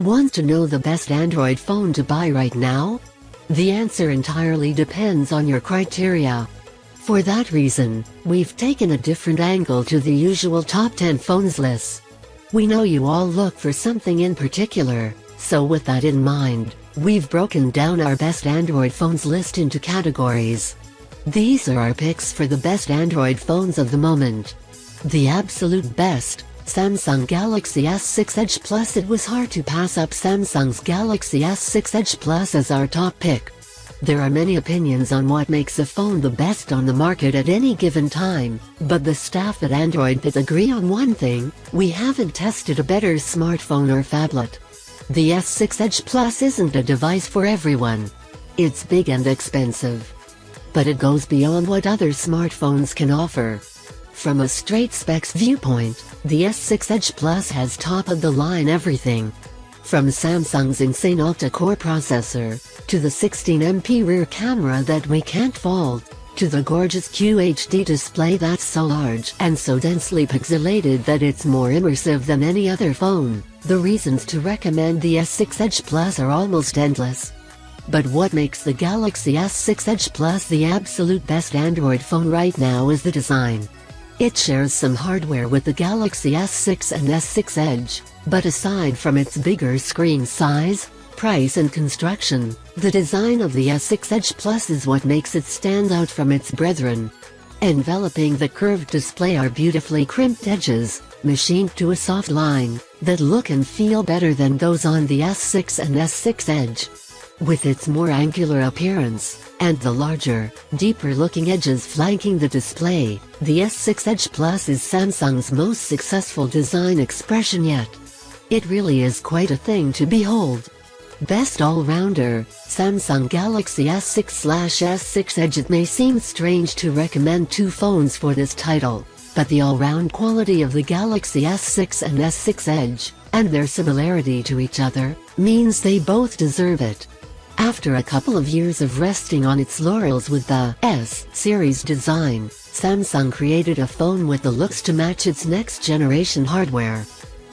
Want to know the best Android phone to buy right now? The answer entirely depends on your criteria. For that reason, we've taken a different angle to the usual top 10 phones list. We know you all look for something in particular, so with that in mind, we've broken down our best Android phones list into categories. These are our picks for the best Android phones of the moment. The absolute best, Samsung Galaxy S6 Edge Plus. It was hard to pass up Samsung's Galaxy S6 Edge Plus as our top pick. There are many opinions on what makes a phone the best on the market at any given time, but the staff at Android Biz agree on one thing: we haven't tested a better smartphone or phablet. The S6 Edge Plus isn't a device for everyone. It's big and expensive, but it goes beyond what other smartphones can offer. From a straight specs viewpoint, the S6 Edge Plus has top-of-the-line everything. From Samsung's insane octa-core processor, to the 16MP rear camera that we can't fault, to the gorgeous QHD display that's so large and so densely pixelated that it's more immersive than any other phone, the reasons to recommend the S6 Edge Plus are almost endless. But what makes the Galaxy S6 Edge Plus the absolute best Android phone right now is the design. It shares some hardware with the Galaxy S6 and S6 Edge, but aside from its bigger screen size, price and construction, the design of the S6 Edge Plus is what makes it stand out from its brethren. Enveloping the curved display are beautifully crimped edges, machined to a soft line, that look and feel better than those on the S6 and S6 Edge. With its more angular appearance, and the larger, deeper-looking edges flanking the display, the S6 Edge Plus is Samsung's most successful design expression yet. It really is quite a thing to behold. Best all-rounder, Samsung Galaxy S6/S6 Edge. It may seem strange to recommend two phones for this title, but the all-round quality of the Galaxy S6 and S6 Edge, and their similarity to each other, means they both deserve it. After a couple of years of resting on its laurels with the S-series design, Samsung created a phone with the looks to match its next-generation hardware.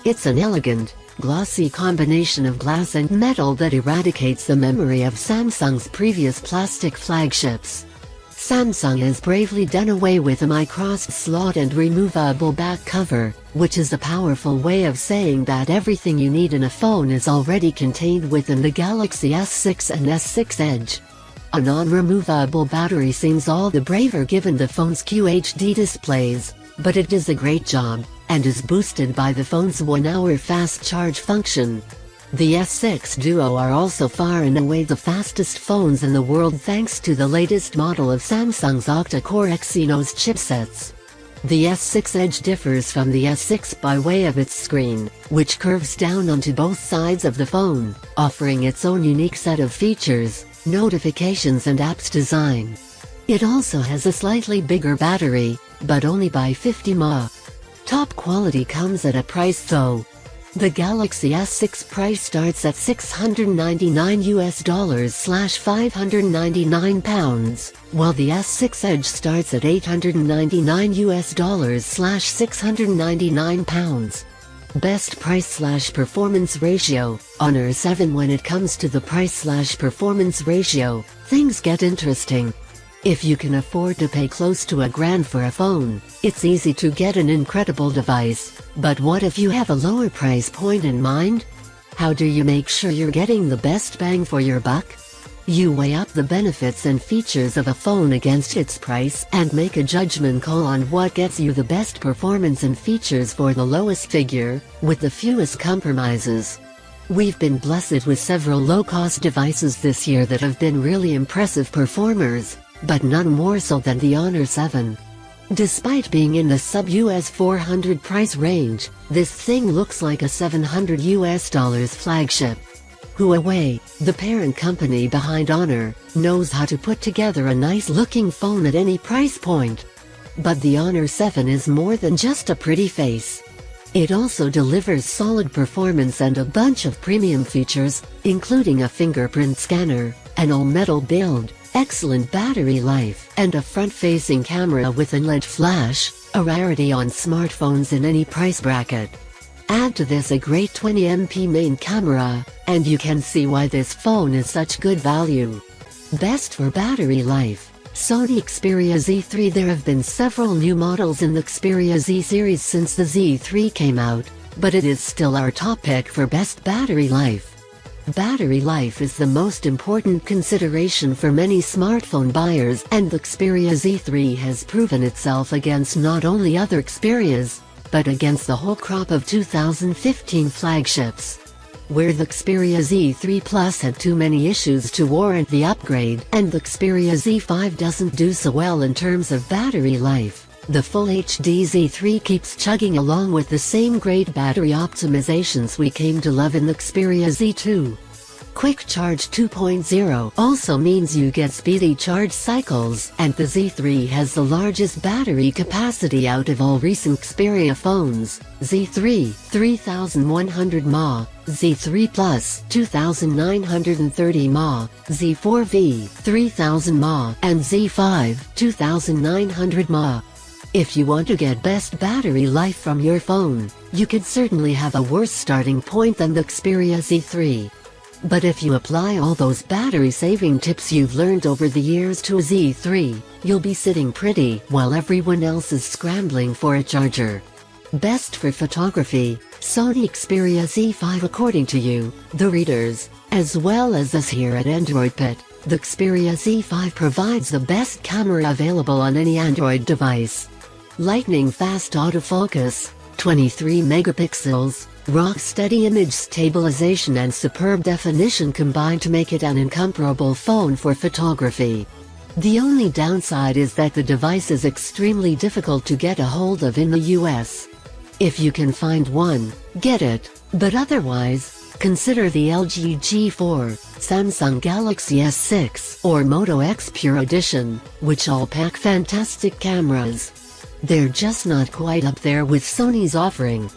It's an elegant, glossy combination of glass and metal that eradicates the memory of Samsung's previous plastic flagships. Samsung has bravely done away with a microSD slot and removable back cover, which is a powerful way of saying that everything you need in a phone is already contained within the Galaxy S6 and S6 Edge. A non-removable battery seems all the braver given the phone's QHD displays, but it does a great job, and is boosted by the phone's 1-hour fast charge function. The S6 Duo are also far and away the fastest phones in the world thanks to the latest model of Samsung's octa-core Exynos chipsets. The S6 Edge differs from the S6 by way of its screen, which curves down onto both sides of the phone, offering its own unique set of features, notifications and apps design. It also has a slightly bigger battery, but only by 50 mAh. Top quality comes at a price though. The Galaxy S6 price starts at $690/$599, while the S6 Edge starts at $899/$699. Best price/performance ratio, Honor 7. When it comes to the price/performance ratio, things get interesting. If you can afford to pay close to $1,000 for a phone, it's easy to get an incredible device, but what if you have a lower price point in mind? How do you make sure you're getting the best bang for your buck? You weigh up the benefits and features of a phone against its price and make a judgment call on what gets you the best performance and features for the lowest figure, with the fewest compromises. We've been blessed with several low-cost devices this year that have been really impressive performers, but none more so than the Honor 7. Despite being in the sub-US $400 price range, this thing looks like a $700 flagship. Huawei, the parent company behind Honor, knows how to put together a nice-looking phone at any price point. But the Honor 7 is more than just a pretty face. It also delivers solid performance and a bunch of premium features, including a fingerprint scanner, an all-metal build, excellent battery life, and a front-facing camera with an LED flash, a rarity on smartphones in any price bracket. Add to this a great 20MP main camera, and you can see why this phone is such good value. Best for battery life. Sony Xperia Z3. There have been several new models in the Xperia Z series since the Z3 came out, but it is still our top pick for best battery life. Battery life is the most important consideration for many smartphone buyers, and the Xperia Z3 has proven itself against not only other Xperias, but against the whole crop of 2015 flagships. Where the Xperia Z3 Plus had too many issues to warrant the upgrade, and the Xperia Z5 doesn't do so well in terms of battery life, the Full HD Z3 keeps chugging along with the same great battery optimizations we came to love in the Xperia Z2. Quick Charge 2.0 also means you get speedy charge cycles, and the Z3 has the largest battery capacity out of all recent Xperia phones. Z3, 3100 mAh, Z3 Plus, 2930 mAh, Z4V, 3000 mAh, and Z5, 2900 mAh. If you want to get best battery life from your phone, you could certainly have a worse starting point than the Xperia Z3. But if you apply all those battery-saving tips you've learned over the years to a Z3, you'll be sitting pretty while everyone else is scrambling for a charger. Best for photography, Sony Xperia Z5. According to you, the readers, as well as us here at Android Pit, the Xperia Z5 provides the best camera available on any Android device. Lightning-fast autofocus, 23 megapixels, rock-steady image stabilization and superb definition combine to make it an incomparable phone for photography. The only downside is that the device is extremely difficult to get a hold of in the US. If you can find one, get it, but otherwise, consider the LG G4, Samsung Galaxy S6, or Moto X Pure Edition, which all pack fantastic cameras. They're just not quite up there with Sony's offering.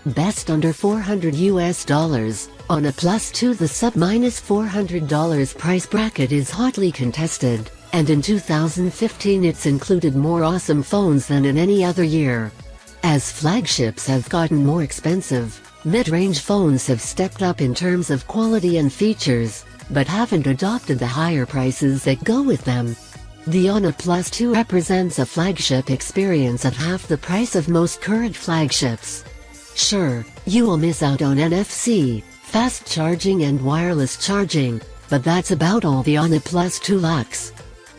Best under $400. On a Plus 2, the sub-$400 price bracket is hotly contested, and in 2015 it's included more awesome phones than in any other year. As flagships have gotten more expensive, mid-range phones have stepped up in terms of quality and features, but haven't adopted the higher prices that go with them. The Honor Plus 2 represents a flagship experience at half the price of most current flagships. Sure, you will miss out on NFC, fast charging and wireless charging, but that's about all the Honor Plus 2 lacks.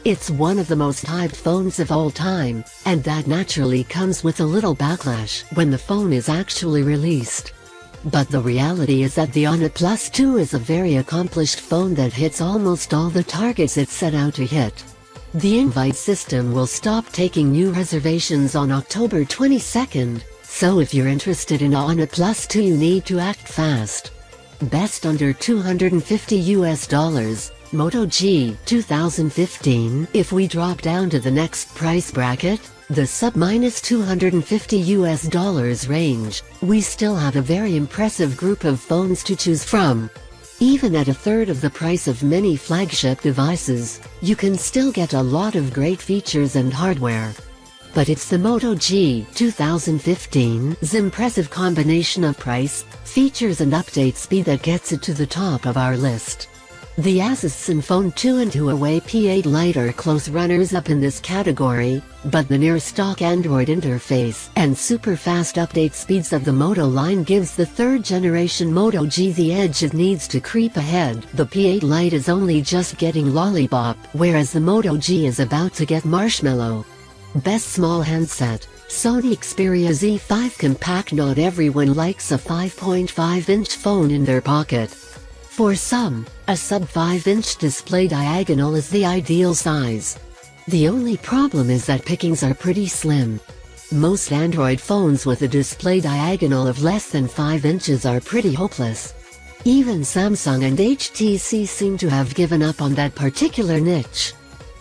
It's one of the most hyped phones of all time, and that naturally comes with a little backlash when the phone is actually released. But the reality is that the Honor Plus 2 is a very accomplished phone that hits almost all the targets it set out to hit. The invite system will stop taking new reservations on October 22nd, so if you're interested in Honor Plus 2 you need to act fast. Best under $250. Moto G 2015. If we drop down to the next price bracket, the sub-$250 range, we still have a very impressive group of phones to choose from. Even at a third of the price of many flagship devices, you can still get a lot of great features and hardware. But it's the Moto G 2015's impressive combination of price, features and update speed that gets it to the top of our list. The Asus Zenfone 2 and Huawei P8 Lite are close runners-up in this category, but the near-stock Android interface and super-fast update speeds of the Moto line gives the third-generation Moto G the edge it needs to creep ahead. The P8 Lite is only just getting lollipop, whereas the Moto G is about to get marshmallow. Best small handset, Sony Xperia Z5 Compact. Not everyone likes a 5.5-inch phone in their pocket. For some, a sub-5-inch display diagonal is the ideal size. The only problem is that pickings are pretty slim. Most Android phones with a display diagonal of less than 5 inches are pretty hopeless. Even Samsung and HTC seem to have given up on that particular niche.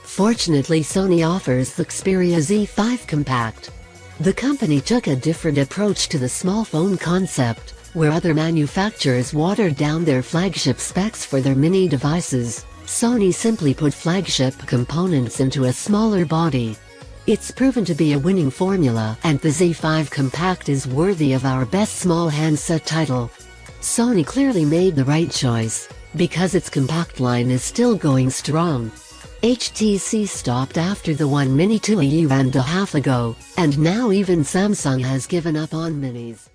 Fortunately, Sony offers the Xperia Z5 Compact. The company took a different approach to the small phone concept, where other manufacturers watered down their flagship specs for their mini devices. Sony simply put flagship components into a smaller body. It's proven to be a winning formula, and the Z5 Compact is worthy of our best small handset title. Sony clearly made the right choice, because its compact line is still going strong. HTC stopped after the One Mini 2 a year and a half ago, and now even Samsung has given up on minis.